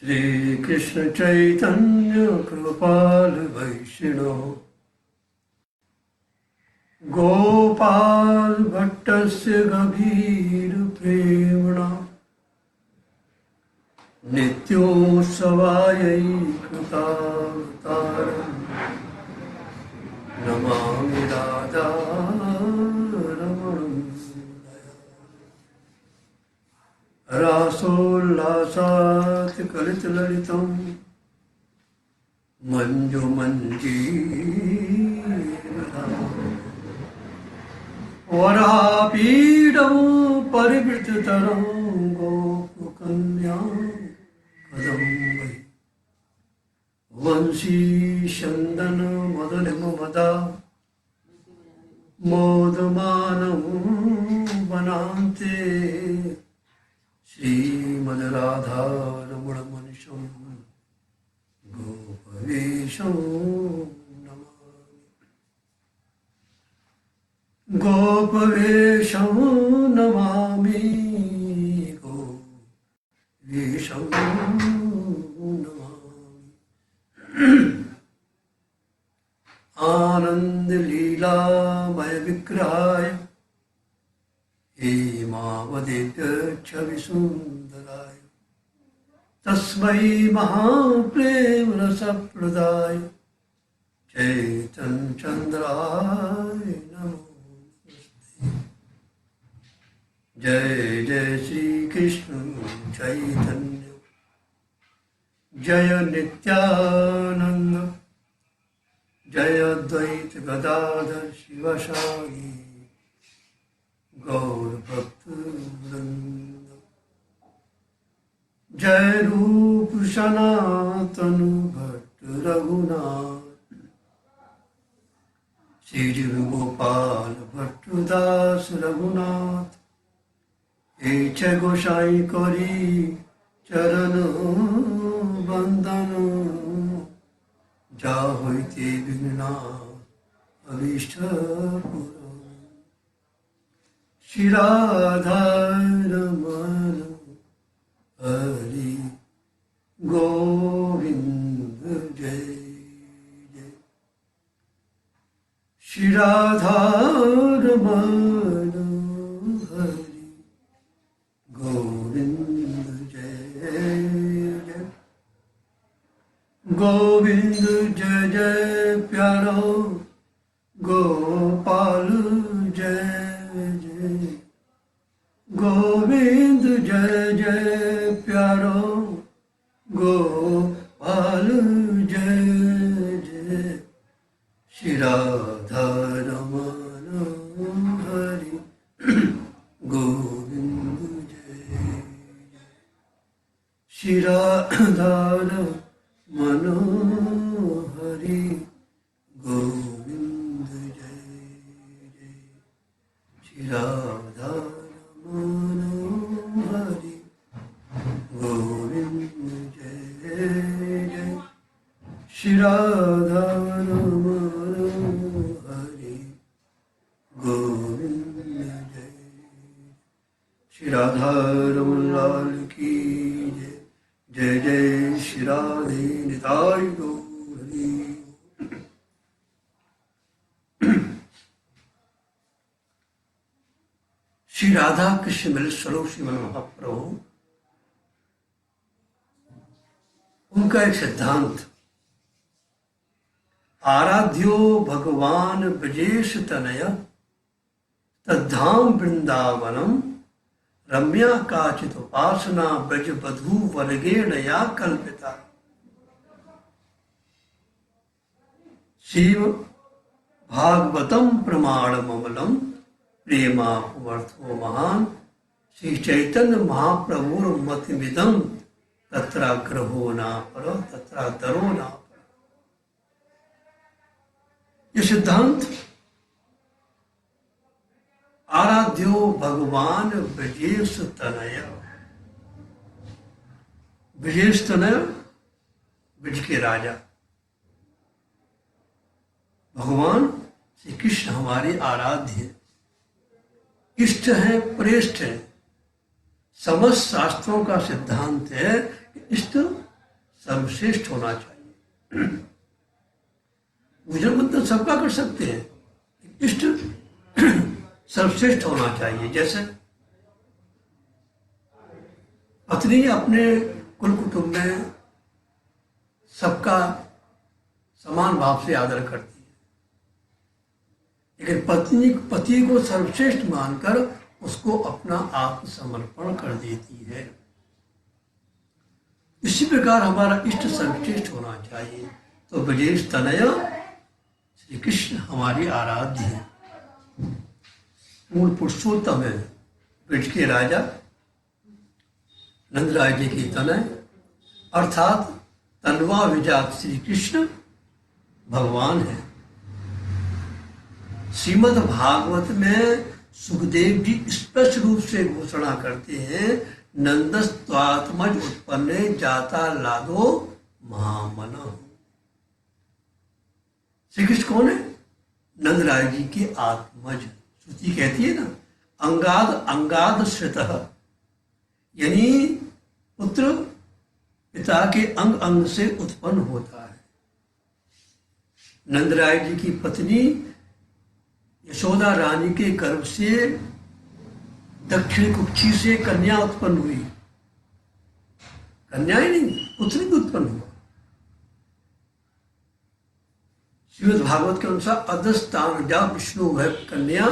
श्री कृष्ण चैतन्य कृपाल वैष्णव गोपाल भट्टस्य गभीर प्रेमणा नित्योत्सवायै कृतावतारम् नमामि राधा रमणं रासोल्लासात् कलितललितं मञ्जुमञ्जीरम् वरापीडं परिवृततरं गोपकन्यां कदम्बै वंशी चन्दन मदलिमदा मोदमानं वनान्ते श्रीमद्राधारमणमनिशं गोपवेशं गोपवेशं नमामि गोपवेशं नमामि आनन्दलीलामय विग्रहाय हेमावदेव्यच्छविसुन्दराय तस्मै महाप्रेमरसप्रदाय चैतन्यचन्द्राय नमो। जय जय श्री कृष्ण चैतन्य जय नित्यानंद जय अद्वैत गदाधर शिवशाही गौर भक्त वृंद। जय रूप सनातन भट्ट रघुनाथ श्री गोपाल भट्ट दास रघुनाथ एच गोसाई करी चरण बंदन जा होते बिघ्ना अभीष्ट पूर्ण। श्री राधा रमण हरि गोविंद जय जय। श्री राधा रमण हरि गोविंद जय जय। गोविंद जय जय प्यारो गोपाल जय जय। गोविंद जय जय प्यारो गोपाल जय जय। श्री राधा रमण हरि गोविंद जय जय। श्री राधा रमण हरि गोविंद जय जय। श्री राधा रमण हरि गोविंद जय जय। श्री राधा रमण हरि गोविंद जय। श्री राधा रमण लाल की जय। जय जय श्री राधे निताय गौर हरि। श्री राधा कृष्ण मिल स्वरूप श्रीमन महाप्रभु उनका एक सिद्धांत आराध्यो भगवान ब्रजेश तनय तद्धाम वृंदावनम रम्या काचित उपासना ब्रज बधू वर्गेण या कल्पिता। शिव भागवतम प्रमाणममलम प्रेमापमर्थो महान श्री चैतन्य महाप्रभुर मतिमिदं तत्राग्रहो नापर तत्रादरो नापर। ये सिद्धांत आराध्यो भगवान ब्रजेश तनय। ब्रजेश तनय ब्रज के राजा भगवान श्री कृष्ण हमारे आराध्य इष्ट है प्रेष्ठ है। समस्त शास्त्रों का सिद्धांत है कि इष्ट सर्वश्रेष्ठ होना चाहिए। भोजन मतलब सबका कर सकते हैं, इष्ट सर्वश्रेष्ठ होना चाहिए। जैसे पत्नी अपने कुल कुटुंब में सबका समान भाव से आदर करती है, लेकिन पत्नी पति को सर्वश्रेष्ठ मानकर उसको अपना आत्मसमर्पण कर देती है। इसी प्रकार हमारा इष्ट सर्वश्रेष्ठ होना चाहिए। तो ब्रजेश तनय श्री कृष्ण हमारी आराध्य है, मूल पुरुषोत्तम है, ब्रज के राजा नंदराय जी की तनय अर्थात तन्वा विजात श्री कृष्ण भगवान है। श्रीमद् भागवत में सुखदेव जी स्पष्ट रूप से घोषणा करते हैं, नंदस्त्वात्मज उत्पन्ने जाता लादो महामन। श्री कृष्ण कौन है? नंदराय जी के आत्मज। श्रुति कहती है ना, अंगाद अंगाद श्रितः, यानी पुत्र पिता के अंग अंग से उत्पन्न होता है। नंदराय जी की पत्नी यशोदा रानी के गर्भ से दक्षिण कुक्षी से कन्या उत्पन्न हुई। कन्या ही नहीं, पुत्र भी उत्पन्न हुआ। श्रीमद् भागवत के अनुसार अधस्तानुजा विष्णु वह कन्या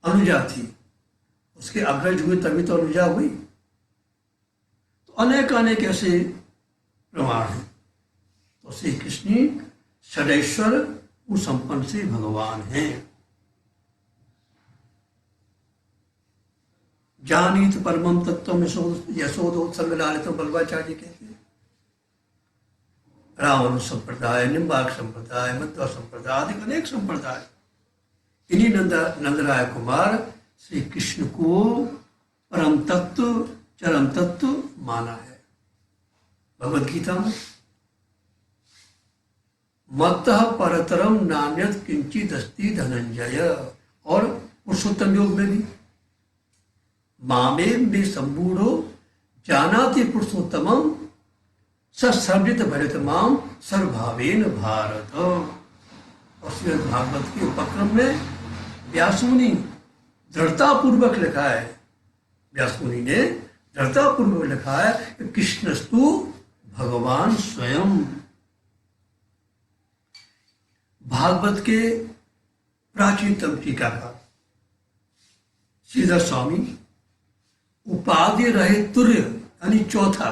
अनुजा थी, उसके अग्रज हुए तभी तो अनुजा हुई। तो अनेक अनेक ऐसे प्रमाण हैं। तो श्री कृष्ण षडैश्वर संपन्न से भगवान हैं। जानीत परमम तत्व यशोदोत्संग लालित बल्वाचार्य कहते हैं। रावण संप्रदाय, निम्बाक संप्रदाय, मध्वा संप्रदाय आदि अनेक संप्रदाय, इन्हीं नंदराय कुमार श्री कृष्ण को परम तत्व चरम तत्व माना है। भगवद गीता में मत्तः परतरम नान्यत किंचित अस्ति धनंजय, और पुरुषोत्तम योग में भी मामे में संबूढ़ो जानाति पुरुषोत्तमम सर्वृत भरित माम सर्वभावेन भारत। और श्रीमद् भागवत के उपक्रम में व्यासमुनि दृढ़तापूर्वक लिखा है, व्यासमुनि ने दृढ़तापूर्वक लिखा है कि कृष्णस्तु भगवान स्वयं। भागवत के प्राचीनतम टीकाकार श्रीधर स्वामी उपाधि रहित तुर्य यानी चौथा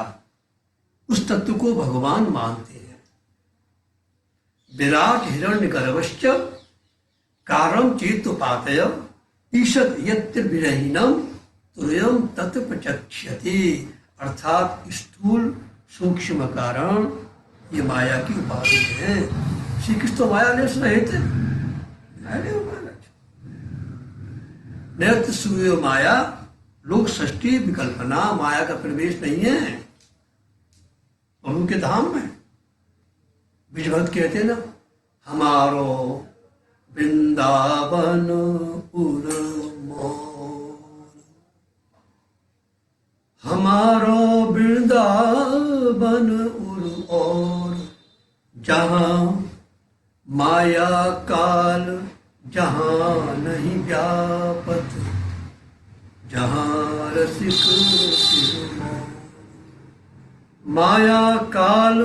उस तत्व को भगवान मानते हैं। विराट हिरण्य गर्भश्च कारण चेतुपातय ईशत यत्र विरहीनम तुर्यम तत् प्रचक्ष्यते, अर्थात स्थूल सूक्ष्म कारण ये माया की उपाधि है। श्री कृष्ण तो माया ने रहित नृत्य सूर्य माया लोक सृष्टि विकल्पना, माया का प्रवेश नहीं है प्रभु के धाम में। बीज भक्त कहते हैं ना, हमारो वृंदावन पुर मोर, हमारो वृंदावन उर और, जहां माया काल जहां नहीं व्यापत, जहां रसिक शिव मोर। माया काल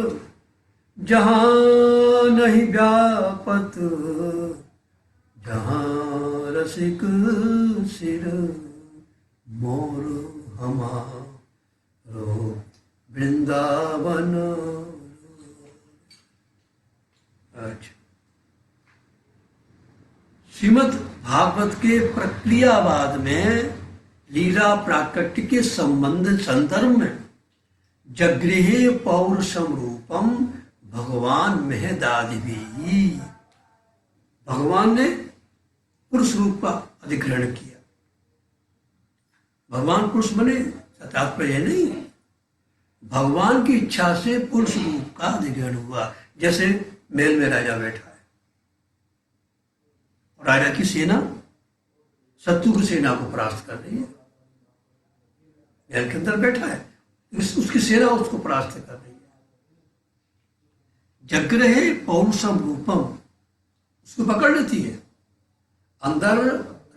जहां नहीं व्यापत, जहां रसिक सिर मोर, हमारो वृंदावन। अच्छा, श्रीमद् भागवत के प्रक्रियावाद में लीला प्राकट्य के संदर्भ में जगृहे पौरुषम रूपम भगवान महदादि भी, भगवान ने पुरुष रूप का अधिग्रहण किया। भगवान पुरुष बने तात्पर्य नहीं, भगवान की इच्छा से पुरुष रूप का अधिग्रहण हुआ। जैसे महल में राजा बैठा है और राजा की सेना शत्रु की सेना को परास्त कर रही है। महल के अंदर बैठा है, उसकी सेना उसको परास्त कर रही है। जग्रहे पौरुषम रूपम, उसको पकड़ लेती है। अंदर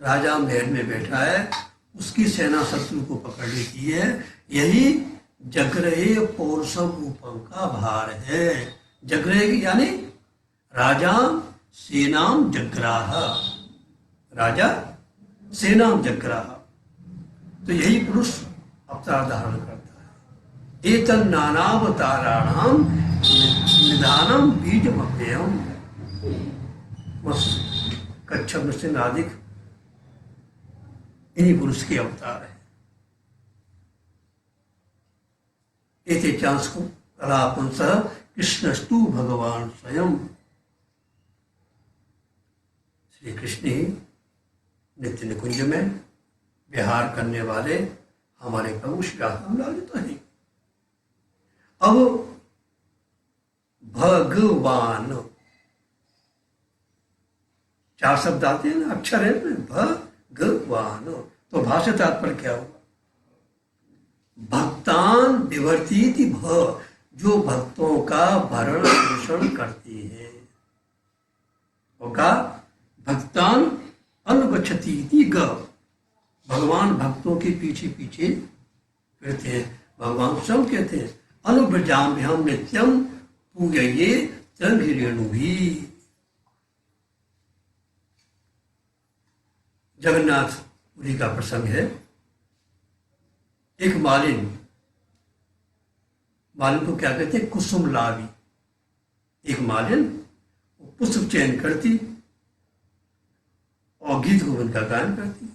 राजा महल में बैठा है, उसकी सेना शत्रु को पकड़ लेती है। यही जग्रहे पौरुषम रूपम का भार है। जग्रहे यानी राजा सेनाम जग्राह, राजा सेनाम जग्राह। तो यही पुरुष अवतार धारण करता है। एतन नानावताराणाम निधानम बीजमव्ययम, कच्छप नृसिंह आदि इन्हीं पुरुष के अवतार है। एते चांस को कलापंस कृष्णस्तु भगवान स्वयं, श्री कृष्ण ही नित्य निकुंज में विहार करने वाले हमारे प्रभु श्री रामलाल तो हैं। अब भगवान, चार शब्द आते हैं ना, अक्षर है ना, भगवान। तो भाष्य तात्पर्य क्या हुआ? भक्तान विवर्तीति भ, जो भक्तों का भरण पोषण करती है। भक्तान अनुगच्छति ग, भगवान भक्तों के पीछे पीछे फिरते हैं। भगवान स्वयं कहते हैं अनुव्रजाम्यहं नित्यम पूजये तंघिरेणुभि। जगन्नाथ पुरी का प्रसंग है। एक मालिन को क्या कहते हैं? कुसुम लावी। एक मालिन पुष्प चयन करती और गीत गोविंद का गायन करती।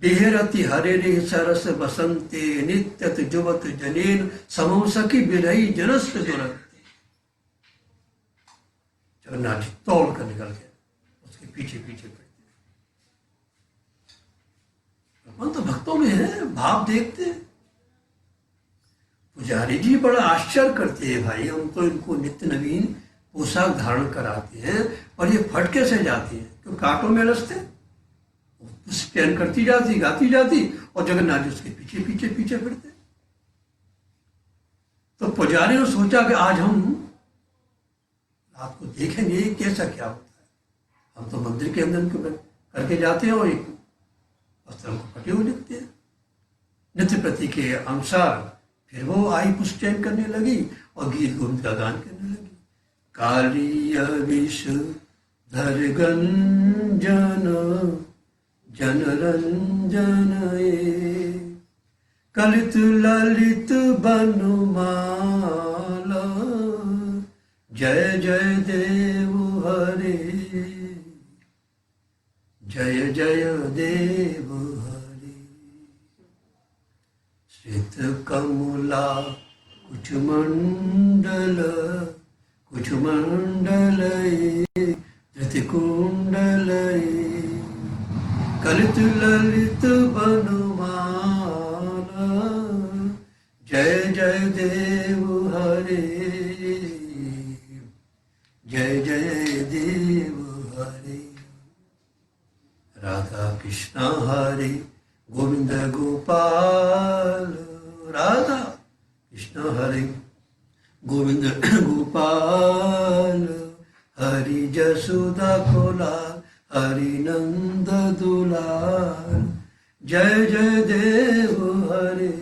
बेहरति हरे सरस बसंते नित्यत जुवत जनेन समम सखी बिरही जनस्व दुरंते। जगन्नाथ जी तोड़ कर निकल गए, उसके पीछे पीछे पड़ते। भगवान तो भक्तों में है, भाव देखते। पुजारी जी बड़ा आश्चर्य करते हैं, भाई हम तो इनको नित्य नवीन पोशाक धारण कराते हैं और ये फट कैसे जाती है? क्यों कांटों में रस्ते स्टैंड करती जाती, गाती जाती, और जगन्नाथ जी उसके पीछे पीछे पीछे फिरते। तो पुजारी ने सोचा कि आज हम रात को देखेंगे कैसा क्या होता है। हम तो मंदिर के अंदर करके जाते हैं और एक वस्त्र को फटे हुए लिखते हैं। नित्य प्रति के अनुसार फिर वो आई पुष्टैन करने लगी और गीत गोविंद का गान करने लगी। कालिय विष धर गंजन जनरंजन कलित ललित बनमाला, जय जय देव हरे, जय जय देव हरे। श्रित कमला कुछ मंडल धृति कुंडल कलित ललित बनमाला, जय जय देव हरे, जय जय देव हरे। राधा कृष्ण हरे गोविंद गोपाल, राधा कृष्ण हरे गोविंद गोपाल, हरि जसोदा कोलाल, हरि नंद दुलाल, जय जय देव हरे,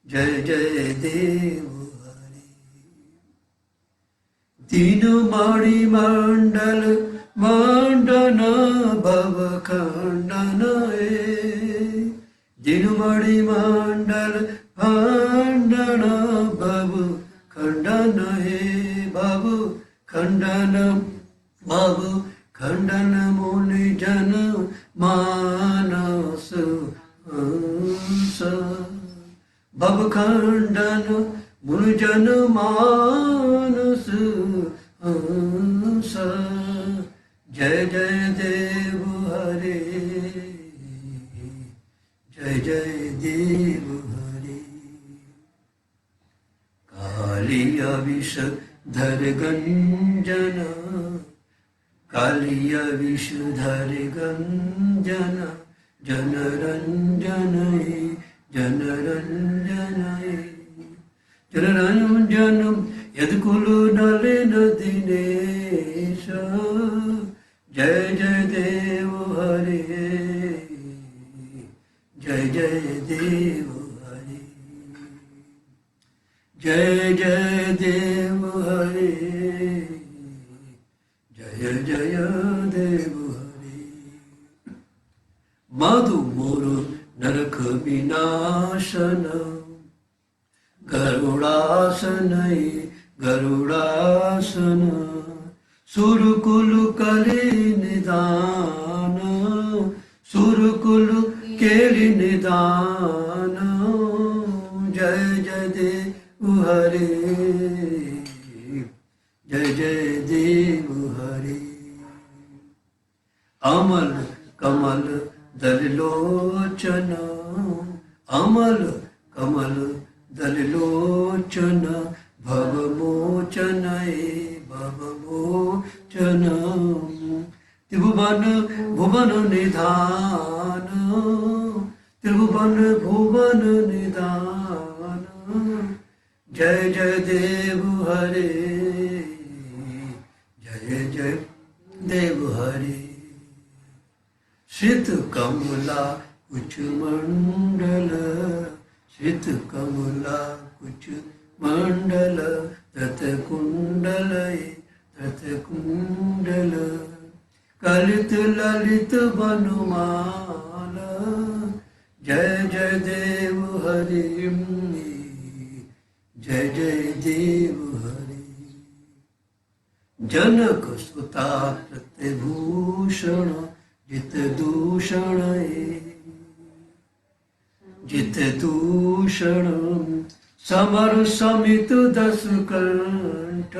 जय जय देव हरे। दीन मणि मंडल मंडन भव खंडन, दीन मणि मंडल खंडन भव खंडन, भव खंडन भव खंडन मुनि जन मानस हंस, भव खंडन मुनि जन मानस हंस, जय जय देव हरे, जय जय देव हरे। कालिय विष धर गंजन, कालिय विष धर गंजन, जनरंजन जनरंजन जनरंजन यदकुलु नलिन दिनेश जय जय देव हरे जय जय देव हरे जय जय देव हरे जय जय देव हरे मधु मोर नरक विनाशन गरुड़ासन गरुड़ासन सुरकुल करे निदान सुरकुल केरि निदान जय जय देव हरे जय जय देव हरे अमल कमल दललोचन अमल कमल दललोचन भवमोचन भवमोचन त्रिभुवन भुवन निधान त्रिभुवन भुवन निधान जय जय देव हरे जय जय देव हरे श्रित कमला कुछ मंडल श्रित कमला कुछ मंडल तत कुंडल कलित ललित वनमाल जय जय देव हरि जय जय देव हरि जनक सुता प्रतिभूषण जित दूषण जित दूषण समर समित दस कंठ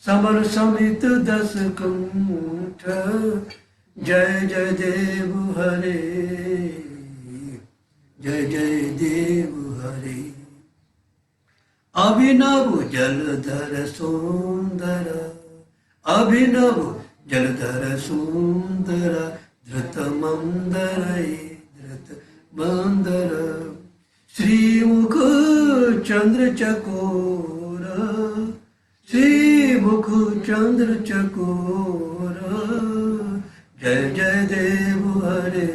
समर समित दस कंठ जय जय देव हरे जय जय देव हरे अभिनव जलधर सुंदर अभिनव जलधर सुंदर धृत मंदर धृत मंदर श्रीमुख चंद्र चकोर श्रीमुख चंद्र चकोर जय जय देव हरे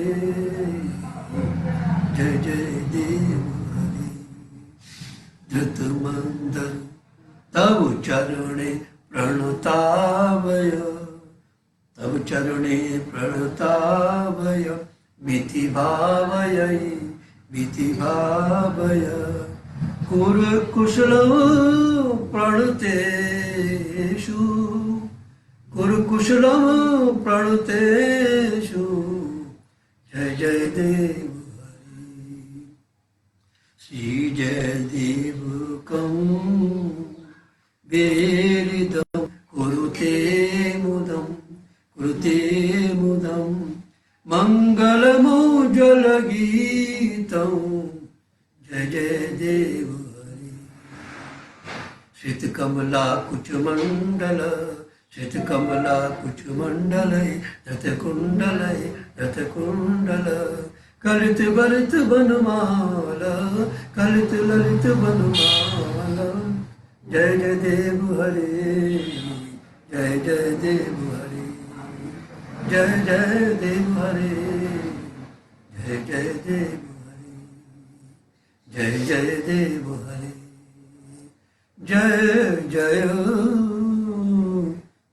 जय जय देव हरे धृत मंदर तब चरणे प्रणतावय तब चरणे प्रणतावय मिति भावय मिति भावय कुशलम प्रणतेषु कुशलम प्रणतेषु जय जय देव हरि श्री जय देव कं वेरिदं कुरुते मुदं मंगलमोज्ज्वल गीतं जय जय देव हरि श्रित कमला कुच मंडल श्रित कमला कुच मंडल रथ कुंडल कलित बलित बनमाल कलित ललित बनमाल जय जय देव हरे जय जय देव हरे जय जय देव हरे जय जय देव हरे जय जय देव हरे जय जय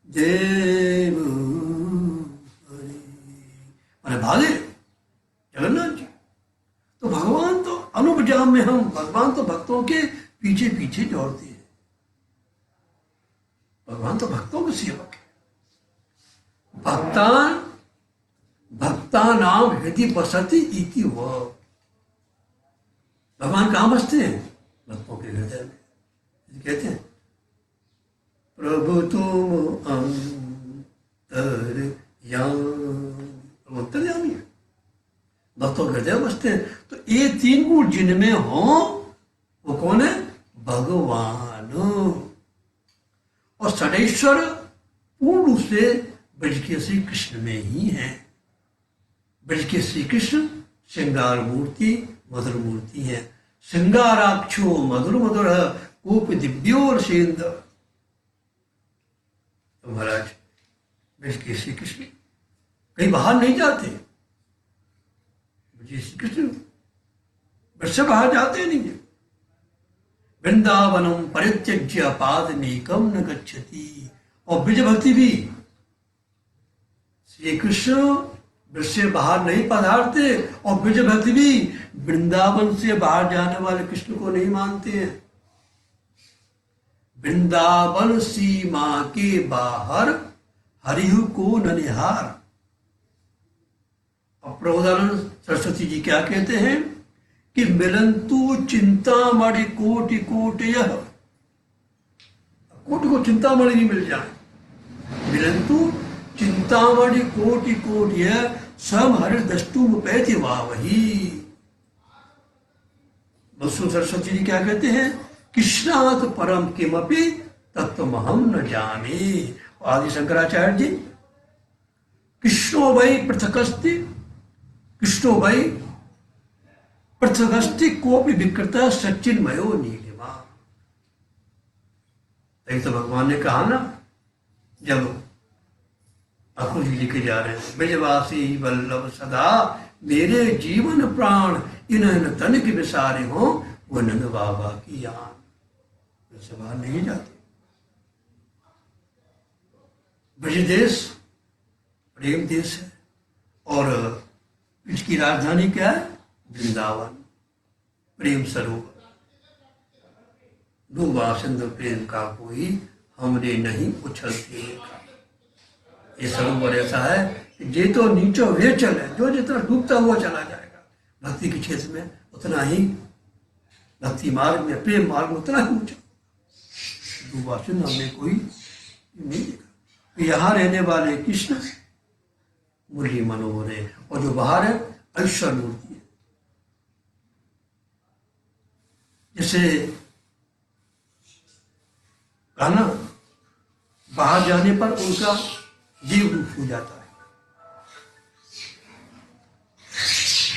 देव हरे। अरे भाले जगन्नाथ जी तो भगवान तो अनुपजाम में हम भगवान तो भक्तों के पीछे पीछे दौड़ते हैं। भगवान तो भक्तों के सेवक है। भक्तानाम हृदय बसति इति वह। भगवान कहाँ बसते हैं? भक्तों के हृदय में। कहते हैं प्रभु तुम अंतर्यामी है, भक्तों के हृदय बसते हैं। तो ये तीन गुण जिनमें हो वो कौन है? भगवान। और सदैश्वर पूर्ण रूप से ब्रज के श्री कृष्ण में ही है। ब्रज के श्री कृष्ण श्रृंगार मूर्ति मधुर मूर्ति है। श्रृंगाराक्षो मधुर मधुर कूप दिव्योर सेंद। तो महाराज ब्रज के श्री कृष्ण कहीं बाहर नहीं जाते, ब्रज श्री कृष्ण ब्रज से बाहर जाते नहीं है। वृंदावनम परित्यज्य पाद नीकम न गच्छति। और ब्रज भक्ति भी श्री कृष्ण ब्रज से बाहर नहीं पधारते, और ब्रज भक्ति भी वृंदावन से बाहर जाने वाले कृष्ण को नहीं मानते हैं। वृंदावन सीमा के बाहर हरिहु को न निहार। अब प्रबोधानंद सरस्वती जी क्या कहते हैं कि मिलंतु चिंतामणि कोटि कोटयः। कोटि को चिंतामणि नहीं मिल जाए, मिलंतु चिंतामणि कोटि कोटयः सम हरि दस्तुम पैति वावही। मधुसूदन सरस्वती जी क्या कहते हैं, कृष्णात् परम किमपि तत्त्वमहं न जाने। आदि शंकराचार्य जी, कृष्णो वै पृथकस्ति, कृष्णो वै पृथकस्ति कोपि विकृतः सच्चिन्मयो नीलिमा। यही तो भगवान ने कहा ना, जब अकुल जी लिखे जा रहे हैं, ब्रजवासी वल्लभ सदा मेरे जीवन प्राण इन्हन तन के विसारे हो, वो नंद बाबा की यान। से बाहर नहीं जाते। ब्रज देश प्रेम देश है, और इसकी राजधानी क्या है, वृंदावन, प्रेम सरोवर। डूबा सिंधु प्रेम का कोई हमने नहीं उछलते देखा। ये सरोवर ऐसा है कि जे तो नीचे वे चले, जो जितना डूबता हुआ चला जाएगा। भक्ति के क्षेत्र में उतना ही, भक्ति मार्ग में, प्रेम मार्ग में उतना ही ऊंचा। डूबा सिंधु हमने कोई नहीं देखा। यहाँ रहने वाले कृष्ण मुरली मनोहर है, और जो बाहर है ऐश्वर्य मूर्ति है। जैसे कहा ना, बाहर जाने पर उनका जीव रूप हो जाता है।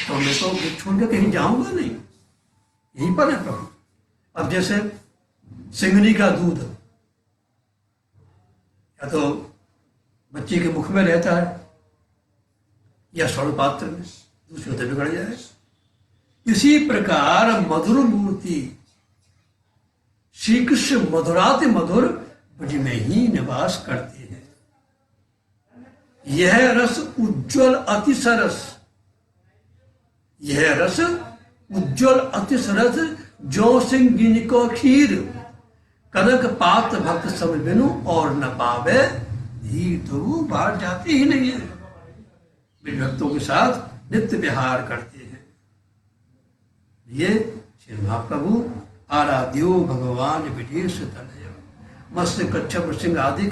तो मैं तो छोड़ के कहीं जाऊंगा नहीं, यहीं पर है प्रभु। अब जैसे सिंगनी का दूध या तो बच्चे के मुख में रहता है या स्वर्ण पात्र में, दूसरे होते बिगड़ जाए। इसी प्रकार मधुर मूर्ति श्री कृष्ण मधुराति मधुर ब्रज में ही निवास करते हैं। यह रस उज्ज्वल अति सरस, यह रस उज्ज्वल अति सरस, जो सिंह जिनको खीर कनक पात्र भक्त सब बिनु और न पावे धीर। तो वो बाहर जाते ही नहीं है, भक्तों के साथ नित्य विहार करते हैं। ये श्री महाप्रभु आराध्यो भगवान विदेश तनय मत्स्य कच्छप सिंह आदि।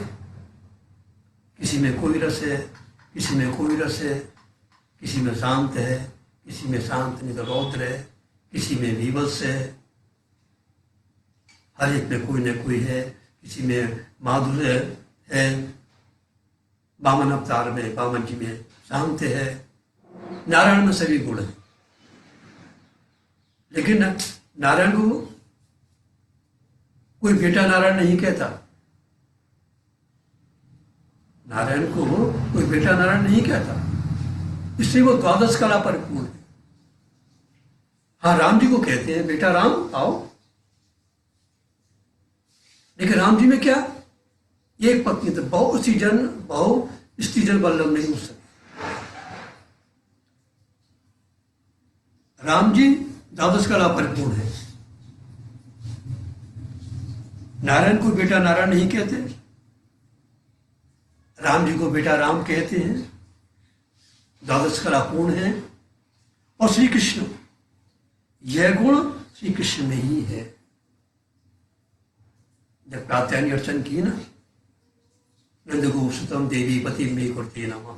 किसी में कोई रस है, किसी में कोई रस है, किसी में शांत है, किसी में शांत नहीं तो रौद्र है, किसी में विवश है। हर एक में कोई न कोई है, किसी में माधुर्य है, वामन अवतार में वामन जी में शांत है, नारायण में सभी गुण है। लेकिन नारायण को कोई बेटा नारायण नहीं कहता, नारायण को कोई बेटा नारायण नहीं कहता, इसलिए वो द्वादश कला परिपूर्ण है। हाँ, राम जी को कहते हैं बेटा राम आओ, लेकिन राम जी में क्या, एक पत्नी तो बहु सीजन बहु स्त्री जन वल्लभ नहीं हो सकते। राम जी द्वादश कला परिपूर्ण है। नारायण को बेटा नारायण नहीं कहते, राम जी को बेटा राम कहते हैं, द्वादश कला पूर्ण है। और श्री कृष्ण, यह गुण श्री कृष्ण में ही है। जब कात्यायनी अर्चन की ना, नंद गोसुतम देवी पति में करते नमः,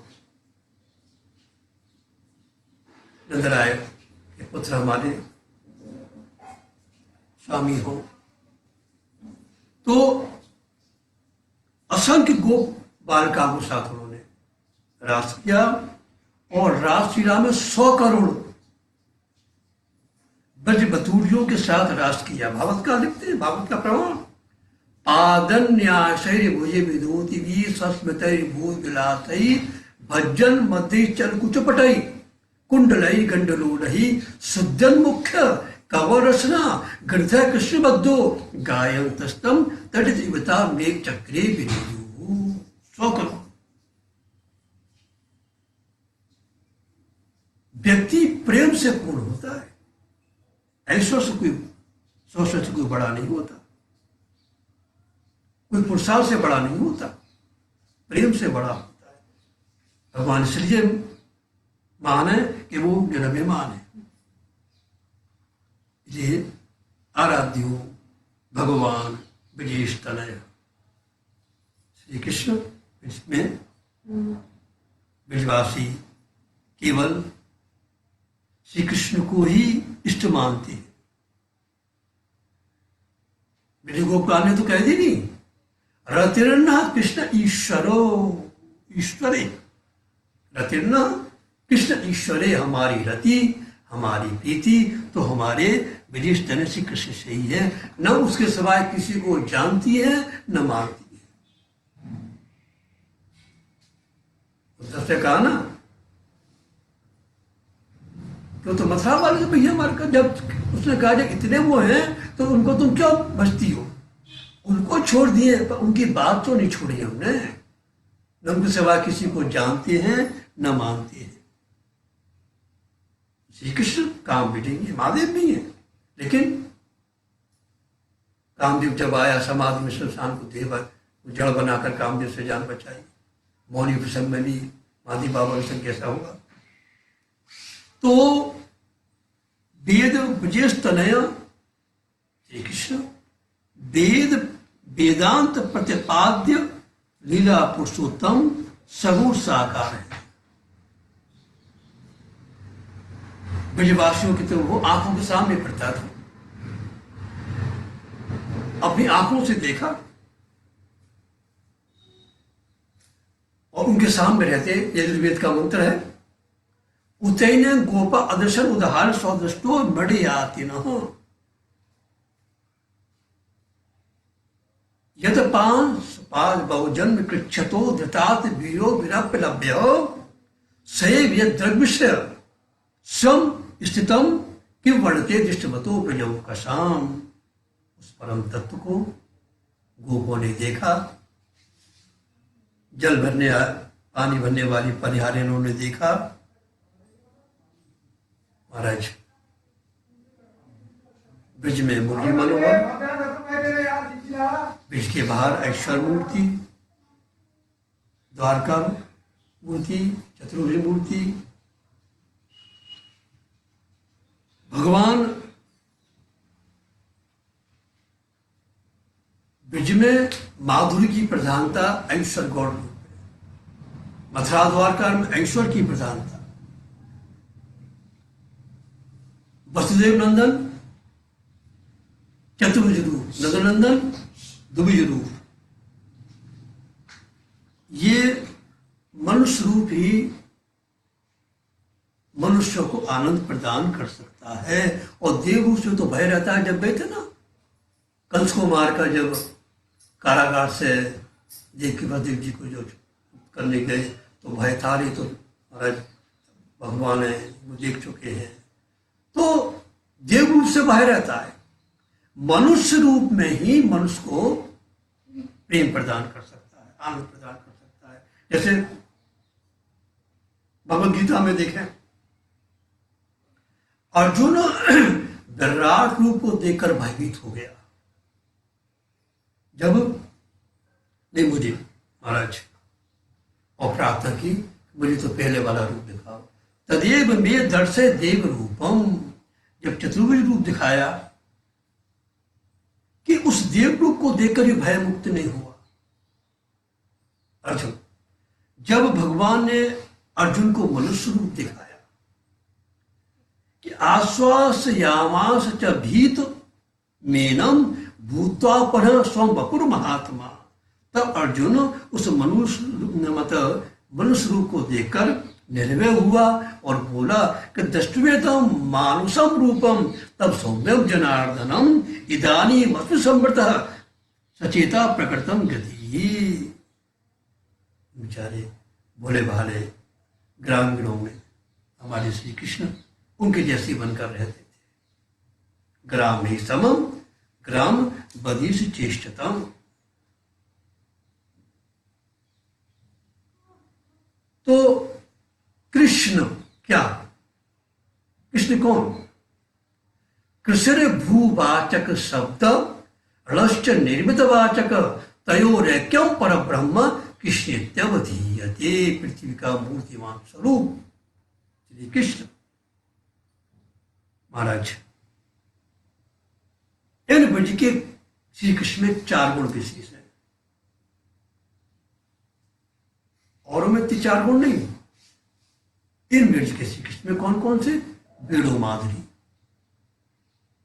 नंदराय के पुत्र हमारे स्वामी हो, तो असंख्य गोप बालिका को साथ उन्होंने रास किया, और रास लीला में 100 करोड़ ब्रज बतूरियों के साथ रास किया। भागवत का लिखते हैं, भागवत का प्रमाण। पादन्याशैर भुजे विधूति भी सस्मतैर भूत विलासई भज्जन मध्य चल कुचपटई कुंडलई गंडलोलही सुजन मुख्य कवरसना गृथ कृष्ण बद्धो गायं तस्तम तटिता मेघ चक्रे विनियु। 100 करोड़ व्यक्ति प्रेम से पूर्ण होता है। ऐश्वर्य से कोई बड़ा नहीं होता, कोई पुरुषार्थ से बड़ा नहीं होता, प्रेम से बड़ा होता है। भगवान इसलिए मान है कि वो निरभिमान है। ये आराध्यो भगवान ब्रजेश तनय श्री कृष्ण, इसमें ब्रजवासी केवल श्री कृष्ण को ही इष्ट मानते हैं। मेरे गोपाल ने तो कह दी नहीं, रतिर्न कृष्ण ईश्वरो ईश्वरे, रतिर्न कृष्ण ईश्वरे, हमारी रति हमारी प्रीति तो हमारे ब्रजेश तनय श्री कृष्ण से ही है, न उसके सिवाय किसी को जानती है न मानती है। तो कहा ना, तो मथुरा वाले तो भैया मार कर, जब उसने कहा जब इतने वो हैं तो उनको तुम क्यों बचती हो, उनको छोड़ दिए, पर उनकी बात तो नहीं छोड़ी हमने, न उनके सिवा किसी को जानते हैं न मानते हैं। श्री कृष्ण काम बिटेंगे, महादेव भी हैं, लेकिन कामदेव जब आया समाधि में शमशान को देव जड़ बनाकर कामदेव से जान बचाई। मौनी प्रसंग में भी महादेव बाबा के संग कैसा होगा। तो वेद ब्रजेश तनय श्री कृष्ण वेद वेदांत प्रतिपाद्य लीला पुरुषोत्तम सगुण साकार है। ब्रजवासियों की तो वो आंखों के सामने पड़ता था, अपनी आंखों से देखा और उनके सामने रहते। यजुर्वेद का मंत्र है, उतैन गोपा अदर्शन उदाहरण सौदृष्टो मड़े आती न यत पांच बहुजन्म कृच्छतो धृतात वीरो विरप्य लभ्य सैव यद द्रव्य स्वम स्थितम कि वर्णते दृष्टवतो प्रजौ कशाम। उस परम तत्व को गोपों ने देखा, जल भरने पानी भरने वाली परिहारियों ने देखा। महाराज ब्रज में मुरली मनोहर, ब्रज के बाहर ऐश्वर मूर्ति, द्वारका मूर्ति, चतुर्भुज मूर्ति, भगवान ब्रज में माधुरी की प्रधानता ऐश्वर गौड़ रूप में, मथुरा द्वारका में ऐश्वर की प्रधानता। वसुदेव नंदन चतुर्भुज रूप, नंदनंदन द्विभुज रूप। ये मनुष्य रूप ही मनुष्य को आनंद प्रदान कर सकता है। और देव रूप से तो भय रहता है। जब गए थे ना कंस को मारकर, जब कारागार से देव के बलदेव जी को जो करने गए तो भय था नहीं, तो महाराज भगवान है वो देख चुके हैं। तो देव रूप से बाहर रहता है, मनुष्य रूप में ही मनुष्य को प्रेम प्रदान कर सकता है, आनंद प्रदान कर सकता है। जैसे भगवद गीता में देखें, अर्जुन विराट रूप को देखकर भयभीत हो गया। जब नहीं मुझे महाराज और प्रार्थना की, मुझे तो पहले वाला रूप दिखाओ। तदेव में दर्शय देव रूपम, जब चतुर्भुज रूप दिखाया कि उस देव रूप को देखकर ही भय मुक्त नहीं हुआ अर्जुन। जब भगवान ने अर्जुन को मनुष्य रूप दिखाया कि आश्वास यामास च भीत मेनम भूत्वापन स्वम वपुर महात्मा, तब अर्जुन उस मनुष्य रूप को देखकर निर्भय हुआ और बोला कि दृष्टवेदम मानुषम रूपम तब सौम्यम जनार्दनम इदानी वस्तु समृतः सचेता प्रकृतम गति। बेचारे भोले भाले ग्रामीणों में हमारे श्री कृष्ण उनके जैसे बनकर रहते थे। ग्राम ही समम ग्राम बदीश चेष्टतम। तो कृष्ण क्या? कृष्ण कौन? कृष्ण भूवाचक शब्द ळश्च निर्मितवाचक तयोरेक्यम पर ब्रह्म कृष्णेत्यवधीयते। पृथ्वी का मूर्तिमान स्वरूप श्री कृष्ण महाराज। इन ब्रज के श्री कृष्ण में 4 गुण विशेष है, औरों में 4 गुण नहीं। इन ब्रज के श्री कृष्ण में कौन कौन से? वेणु माधुरी,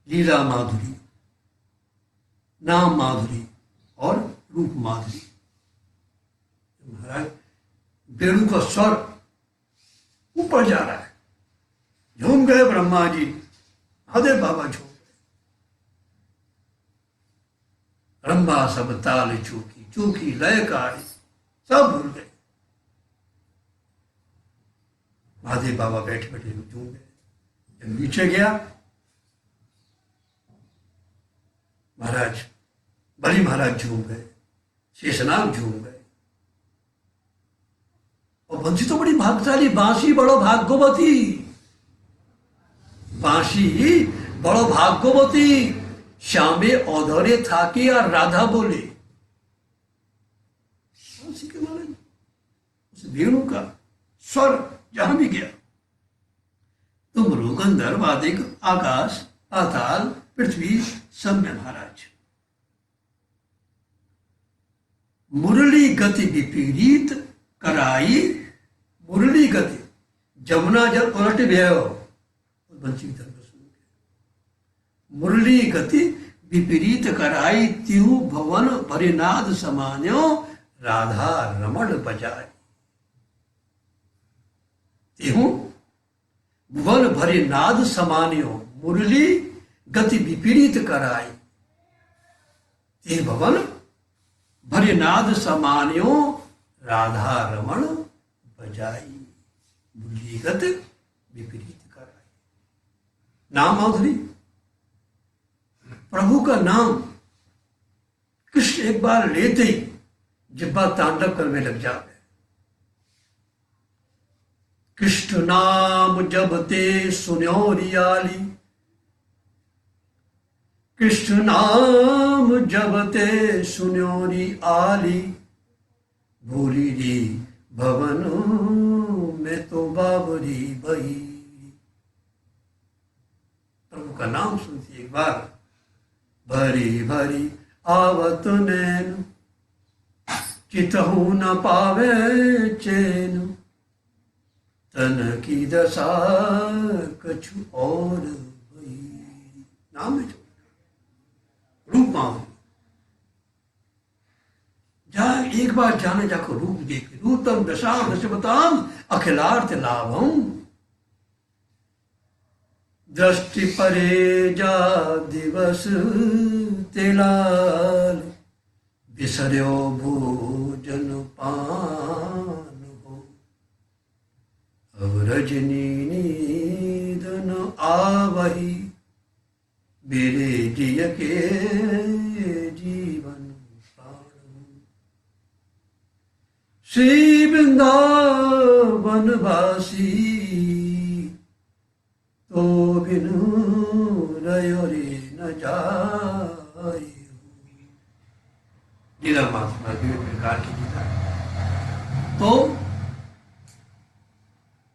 लीला माधुरी, नाम माधुरी और रूप माधुरी। महाराज वेणु का स्वर ऊपर जा रहा है, झूम गए ब्रह्मा जी, महादेव बाबा झूम गए। रंभा सब ताल चूकी, चूकी लय काय सब भूल गए। महादेव बाबा बैठे बैठे झूम गए। जब नीचे गया महाराज, बलि महाराज झूम गए, शेषनाग झूम गए। और बंसी तो बड़ी भाग्यशाली, बांसी बड़ो भाग्यवती, बांसी बड़ो भाग्यवती। श्यामे औधरे था कि यार राधा बोले। बांसी के मारे उस वेणु का स्वर जहां भी गया, तुम रोगंधर वादिक आकाश पाताल पृथ्वी सब में महाराज। मुरली गति विपरीत कराई, मुरली गति जमुना जल उलट भयो। बंसी धर्म सुन के मुरली गति विपरीत कराई, त्यू भवन भरिनाद समान्यो राधा रमण बजाय। त्यू भुवन भरिनाद समान्यो, मुरली गति विपरीत कराई, ते भवन भरिनाद समान्यो राधा रमण बजाई। मुरली गति विपरीत कराई। नाम माधुरी, प्रभु का नाम कृष्ण एक बार लेते ही जिब्बा तांडव करने लग जाते। कृष्ण नाम जब ते सुन्यो रियाली, कृष्ण नाम जब ते सुन्योरी आली, भूली री भवन में तो बाबरी बही। प्रभु का नाम सुनती एक बार, भरी भरी आवत नैन, चितहु न पावे चैन, तन की दशा कछु और भई। नाम है रूप माधुरी। जा एक बार जाने जाकर रूप देखे, रूपम दशाम दशमताम अखिलार्थ लाभम। दृष्टि परे जा दिवस तेलाल, बिसर्यो भोजन पान हो। अब रजनी नींद न आवही, मेरे जिय के जीवन प्राण। श्री वृंदावन वासी तो बिनु रयो रे न जाय। लीला महात्मा विभिन्न प्रकार की लीला। तो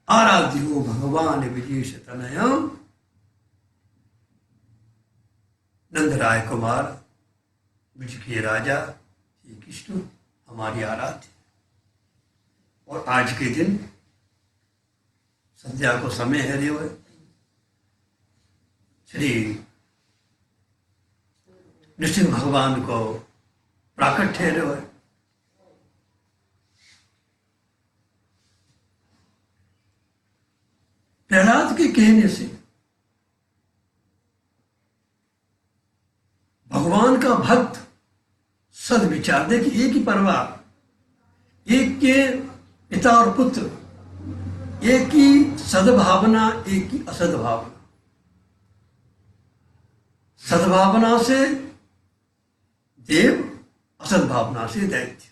आराध्यो भगवान विजेश तनयम नंदराय कुमार, ब्रज के राजा श्री कृष्ण हमारी आराध्य। और आज के दिन संध्या को समय है रे, श्री नृसिंह भगवान को प्राकट ठहरे हुए। प्रहलाद के कहने से भगवान का भक्त सदविचार, देखिए एक ही परिवार, एक के पिता और पुत्र, एक ही सद्भावना, एक ही असद्भावना। सद्भावना से देव, असद्भावना से दैत्य।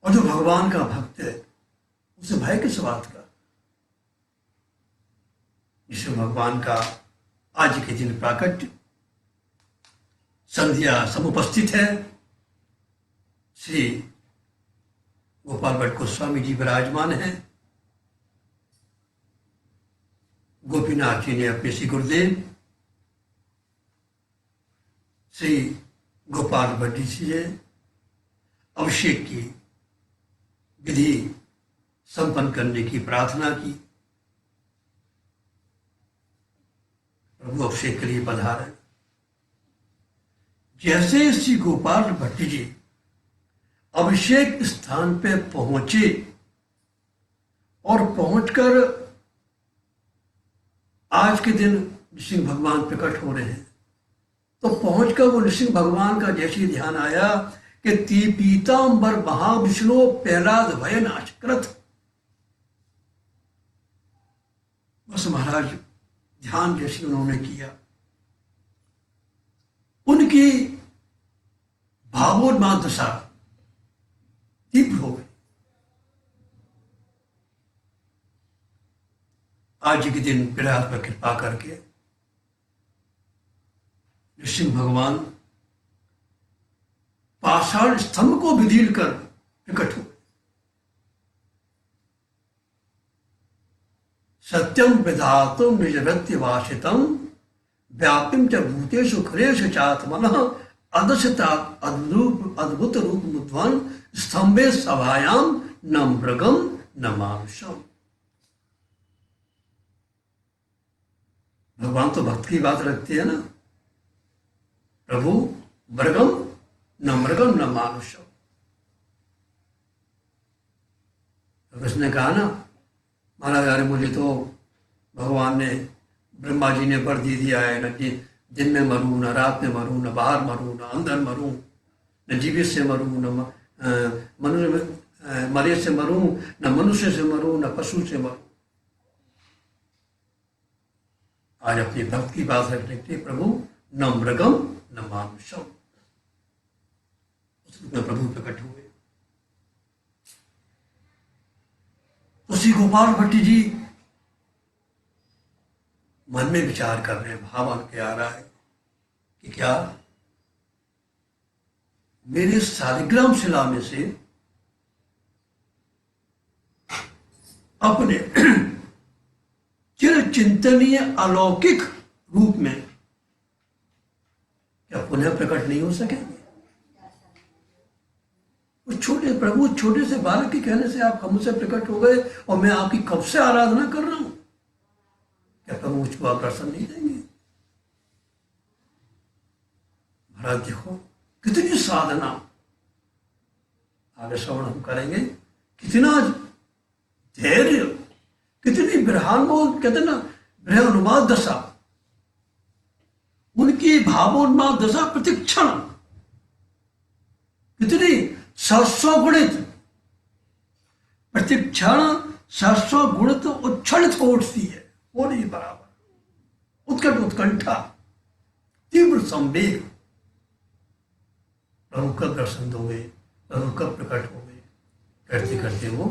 और जो भगवान का भक्त है उसे भय किस बात का? विष्णु भगवान का आज के दिन प्राकट्य, संध्या समुपस्थित है। श्री गोपाल भट्ट गोस्वामी जी विराजमान हैं। गोपीनाथ जी ने अपने श्री गुरुदेव श्री गोपाल भट्ट जी से अभिषेक की विधि संपन्न करने की प्रार्थना की। प्रभु अभिषेक के लिए पधारे। जैसे श्री गोपाल भट्ट जी अभिषेक स्थान पे पहुंचे और पहुंचकर आज के दिन नृसिंह भगवान प्रकट हो रहे हैं, तो पहुंचकर वो नृसिंह भगवान का जैसे ध्यान आया कि ती पीतांबर महाविष्णु प्रहलाद भय नाश कृत। बस महाराज ध्यान जैसे उन्होंने किया, उनकी भावोन्माद दशा तीव्र हो गई। आज के दिन प्रहलाद पर कृपा करके नृसिंह भगवान पाषाण स्तंभ को विधील कर प्रकट हुए। सत्यम विधातुम निजभृत्य वासितम व्यापिम च भूतेषु खरेषु चात्मनः अदशता अद्भुत रूप मुद्वन स्तंभे सभायाम न मृगम न मानुषम। भगवान तो भक्त की बात रखते हैं ना। प्रभु मृगम न मानुषम। तो उसने कहा ना, महाराज अरे मुझे तो भगवान ने, ब्रह्मा जी ने वर दे दिया है न कि दिन में मरूं, न रात में मरूं, न बाहर मरूं, न अंदर मरूं, न जीवित से मरूं, न मनुष्य मरे से मरूं, न मनुष्य से मरूं, न पशु से मरूं। आज अपने भक्त की बात रखने के लिए प्रभु न मृगम न मानुषम, उस रूप में प्रभु प्रकट हुए। तो श्री गोपाल भट्ट जी मन में विचार कर रहे हैं, भाव के आ रहा है कि क्या मेरे शालिग्राम शिला में से अपने चिर चिंतनीय अलौकिक रूप में क्या पुनः प्रकट नहीं हो सकेंगे? उस छोटे प्रभु, छोटे से बालक के कहने से आप हमसे प्रकट हो गए और मैं आपकी कब से आराधना कर रहा हूं, क्या प्रभु मुझको आप दर्शन नहीं देंगे? महाराज देखो कितनी साधना आगे श्रवण हम करेंगे, कितना धैर्य, कितनी ब्रह्मांड, कितना ब्रह्मानुवाद दशा, उनकी भावोन्माद दशा प्रतिक्षण कितनी सहस्व गुणित, प्रतिक्षण सहस्व गुणित उच्छलित हो उठती है, वो नहीं बराबर। उत्कट उत्कंठा, तीव्र संवेग, प्रभु कब दर्शन दोगे, प्रभु कब प्रकट होंगे, करते करते वो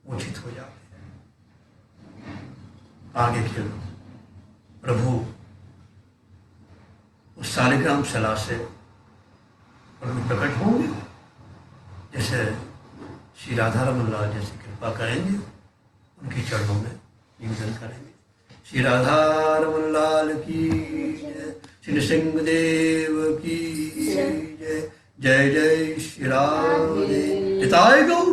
मूर्छित हो जाते हैं। आगे फिर प्रभु उस शालिग्राम शिला से प्रभु प्रकट होंगे, जैसे श्री राधा रमन लाल जैसे कृपा करेंगे, उनके चरणों में निवेदन करेंगे। श्री राधा रमन लाल की जय, श्री नृसिंहदेव की जय। जय जय श्री राधे। हिताय गौ।